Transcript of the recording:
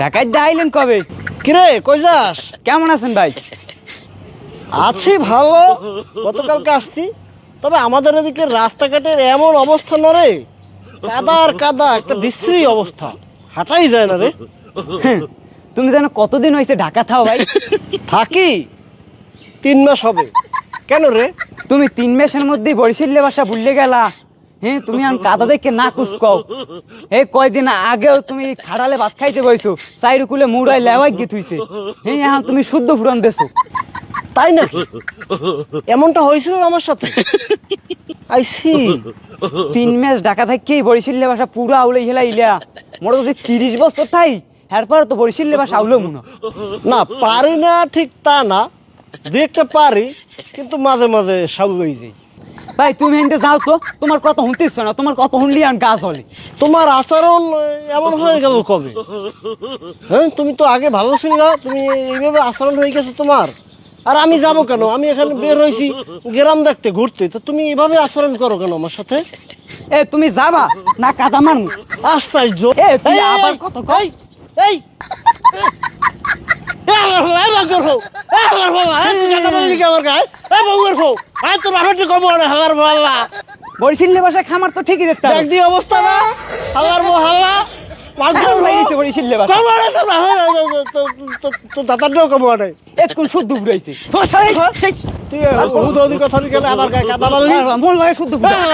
ঢাকায় আইলেন কবে? কিরে কই যাস? কেমন আছেন ভাই? আছি ভালো, গতকালকে আসছি। তবে আমাদের এদিকে রাস্তাঘাটের এমন অবস্থা না রে, কাদা আর কাদা, একটা বিশ্রী অবস্থা, হাঁটাই যায় না রে। তুমি জানো কতদিন হয়েছে ঢাকা থাও ভাই? থাকি 3 মাস হবে। কেন রে? তুমি 3 মাসের মধ্যেই বরিশালের ভাষা ভুললে গেলা। হ্যাঁ, তুমি আন কাদা দেখে না কুসকাও। এই কয়দিন আগেও তুমি খাড়ালে ভাত খাইতে বইছো, চাইরু কুলে মুড়াই লেওয়াই গিয়ে থুইছে। হ্যাঁ, এখন তুমি শুদ্ধ ফুরন দেছো। তাই নাকি? এমনটা হয়েছিল আমার সাথে? I C. 3 মাস ঢাকা থাকি বরিশালের ভাষা পুরা আউলে হেলা ইলা। মোটা যদি 30 বছর থাই, এরপর তো বরিশালের ভাষা আউলো মনে। না পারি না ঠিক তা না, দু একটা পারি, কিন্তু মাঝে মাঝে সাউল হয়ে যাই। ভাই তুমি এনতে যাও তো, তোমার কথা শুনতেছ না, তোমার কথা শুনলি আর গা চলে। তোমার আচরণ এমন হয়ে গেল কবে? হ্যাঁ, তুমি তো আগে ভালো ছিল না, তুমি এইভাবে আচরণ হয়ে গেছে তোমার। আর আমি যাব কেন? আমি এখানে বের হয়েছি গ্রাম দেখতে, ঘুরতে, তো তুমি এইভাবে আচরণ করো কেন আমার সাথে? এ তুমি যাবা না কাদা মারমু? আশ্চর্য! এ তুই আবার কত কই? এই বরিশালের ভাষায় খামার তো ঠিকই দেখতে হবে। একদি অবস্থা না, হালার মহাল্লা বরিশালের ভাষা দাতারটাও কমা নাই। এখন শুদ্ধ ফুরাইছে। কথা কেন আমার গায়ে কাদা মারলি? মন লাগে শুদ্ধ ফুরাইছে।